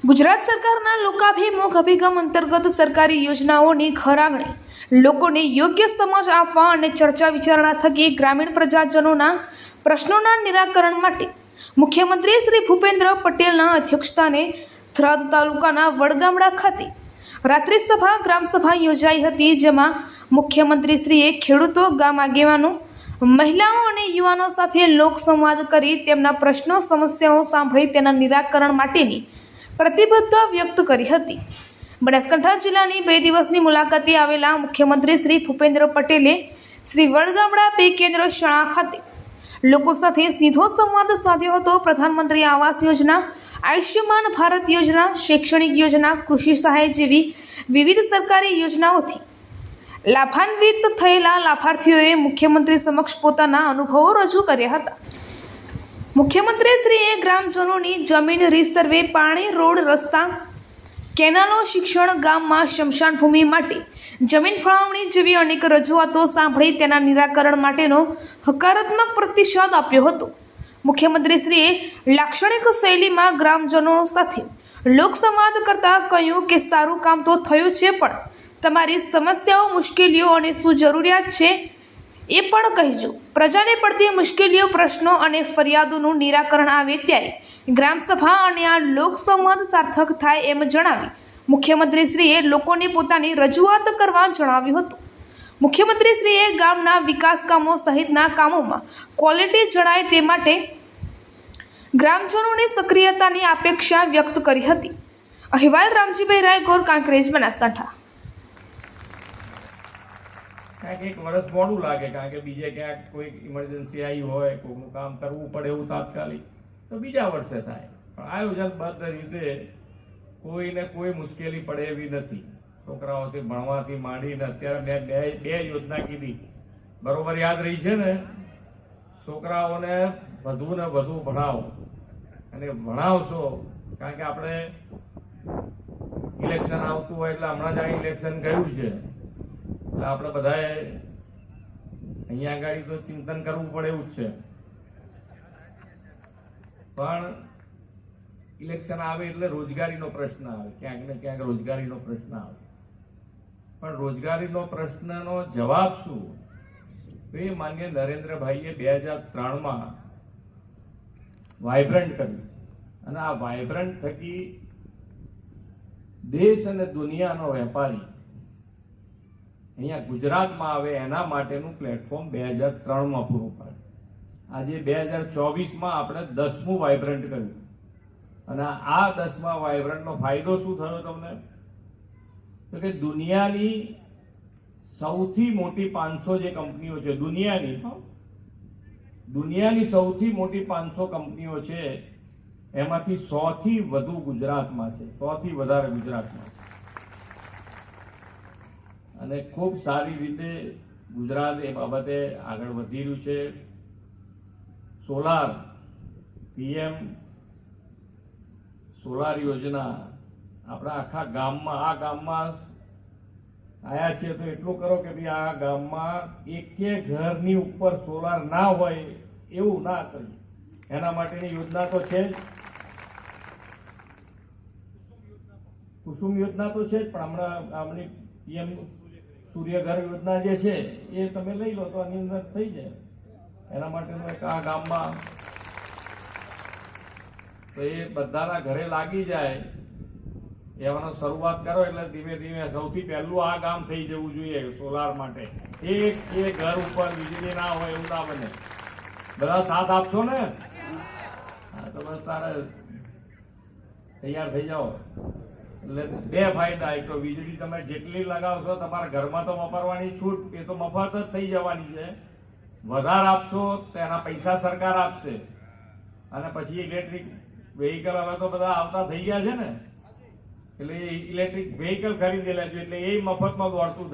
ગુજરાત સરકારના લોકાભિમુખ અભિગમ અંતર્ગત સરકારી યોજનાઓની ઘર આંગણે લોકોને યોગ્ય સમજ આપવા અને ચર્ચા વિચારણા થકી ગ્રામીણ પ્રજાજનોના પ્રશ્નોના નિરાકરણ માટે મુખ્યમંત્રી શ્રી ભૂપેન્દ્ર પટેલના અધ્યક્ષસ્થાને થરાદ તાલુકાના વડગામડા ખાતે રાત્રિ સભા ગ્રામસભા યોજાઈ હતી, જેમાં મુખ્યમંત્રીશ્રીએ ખેડૂતો, ગામ આગેવાનો, મહિલાઓ અને યુવાનો સાથે લોકસંવાદ કરી તેમના પ્રશ્નો સમસ્યાઓ સાંભળી તેના નિરાકરણ માટેની પ્રતિબદ્ધતા વ્યક્ત કરી હતી। બનાસકાંઠા જિલ્લાની 2 દિવસની મુલાકાતે આવેલા મુખ્યમંત્રી શ્રી ભૂપેન્દ્ર પટેલે શ્રી વડગામડા પે કેન્દ્ર શાળા ખાતે લોકો સાથે સીધો સંવાદ સાધ્યો હતો। પ્રધાનમંત્રી આવાસ યોજના, આયુષ્યમાન ભારત યોજના, શૈક્ષણિક યોજના, કૃષિ સહાય જેવી વિવિધ સરકારી યોજનાઓથી લાભાન્વિત થયેલા લાભાર્થીઓએ મુખ્યમંત્રી સમક્ષ પોતાના અનુભવો રજૂ કર્યા હતા। મુખ્યમંત્રીશ્રીએ ગ્રામજનોની જમીન રીસર્વે, પાણી, રોડ, રસ્તા, કેનાલો, શિક્ષણ, ગામમાં સ્મશાન ભૂમિ માટે જમીન ફાળવણી જેવી અનેક રજૂઆતો સાંભળી તેના નિરાકરણ માટેનો હકારાત્મક પ્રતિસાદ આપ્યો હતો। મુખ્યમંત્રીશ્રીએ લાક્ષણિક શૈલીમાં ગ્રામજનો સાથે લોકસંવાદ કરતા કહ્યું કે સારું કામ તો થયું છે, પણ તમારી સમસ્યાઓ, મુશ્કેલીઓ અને શું જરૂરિયાત છે એ પણ કહેજો। પ્રજાને પડતી મુશ્કેલીઓ, પ્રશ્નો અને ફરિયાદોનું નિરાકરણ આવે ત્યારે ગ્રામસભા અને આ લોકસંવાદ સાર્થક થાય એમ જણાવી મુખ્યમંત્રીશ્રીએ લોકોને પોતાની રજૂઆત કરવા જણાવ્યું હતું। મુખ્યમંત્રીશ્રીએ ગામના વિકાસ કામો સહિતના કામોમાં ક્વોલિટી જણાય તે માટે ગ્રામજનોની સક્રિયતાની અપેક્ષા વ્યક્ત કરી હતી। અહેવાલ રામજીભાઈ રાયગોર, કાંકરેજ, બનાસકાંઠા। એક વર્ષ મોડું લાગે, કારણ કે બીજે ક્યાંક કોઈ ઇમરજન્સી આવી હોય, કોઈનું કામ કરવું પડે એવું તાત્કાલિક, તો બીજા વર્ષે થાય, પણ આયોજનબદ્ધ રીતે કોઈને કોઈ મુશ્કેલી પડે એવી નથી। છોકરાઓથી ભણવાથી માંડીને અત્યારે મેં બે યોજના કીધી, બરોબર યાદ રહી છે ને? છોકરાઓને વધુ ને વધુ ભણાવો, અને ભણાવશો, કારણ કે આપણે ઇલેક્શન આવતું હોય એટલે હમણાં જ આ ઇલેક્શન ગયું છે, એટલે આપણે બધાએ અહીંયા આગળ તો ચિંતન કરવું પડે એવું જ છે, પણ ઇલેક્શન આવે એટલે રોજગારીનો પ્રશ્ન આવે, ક્યાંક ને ક્યાંક રોજગારીનો પ્રશ્ન આવે, પણ રોજગારીનો પ્રશ્નનો જવાબ શું? તો એ માન્ય નરેન્દ્રભાઈએ 2003માં વાઇબ્રન્ટ કર્યું, અને આ વાઇબ્રન્ટ થકી દેશ અને દુનિયાનો વેપારી અહીંયા ગુજરાતમાં આવે એના માટેનું પ્લેટફોર્મ 2003માં પૂરું પાડ્યું। આજે 2024માં આપણે 10મું વાઇબ્રન્ટ કર્યું, અને આ 10મા વાઇબ્રન્ટનો ફાયદો શું થયો તમને? તો કે દુનિયાની સૌથી મોટી 500 જે કંપનીઓ છે, દુનિયાની સૌથી મોટી 500 કંપનીઓ છે, એમાંથી 100થી વધુ ગુજરાતમાં છે, 100થી વધારે ગુજરાતમાં છે, અને ખૂબ સારી રીતે ગુજરાત એ બાબતે આગળ વધી રહ્યું છે। સોલાર, PM સોલાર યોજના આપણા આખા ગામમાં, આ ગામમાં આવ્યા છીએ તો એટલું કરો કે ભાઈ આ ગામમાં એક ઘરની ઉપર સોલાર ના હોય એવું ના કરીએ, એના માટેની યોજના તો છે જ। કુસુમ યોજના તો છે જ, પણ હમણાં આમની PM સૂર્યઘર યોજના જે છે એ તમે લઈ લો તો આની અંદર થઈ જાય। એના માટેનું એક આ ગામમાં તો એ બધાના ઘરે લાગી જાય એવાનો શરૂઆત કરો, એટલે ધીમે ધીમે સૌથી પહેલું આ ગામ થઈ જવું જોઈએ સોલાર માટે। એક ઘર ઉપર વીજળી ના હોય એવું ના બને। બધા સાથ આપશો ને? હા, તો બસ તારે તૈયાર થઈ જાઓ। એટલે 2 ફાયદા, એક તો વીજળી તમે જેટલી લગાવશો તમારા ઘરમાં તો વાપરવાની છૂટ, એ તો મફત જ થઈ જવાની છે, વધારે આપશો તો એના પૈસા સરકાર આપશે, અને પછી ઇલેક્ટ્રિક વેહિકલ હવે તો બધા આવતા થઈ ગયા છે ને, એટલે ઇલેક્ટ્રિક વેહિકલ ખરીદી લેજો, એટલે એ મફતમાં દોડતું થઈ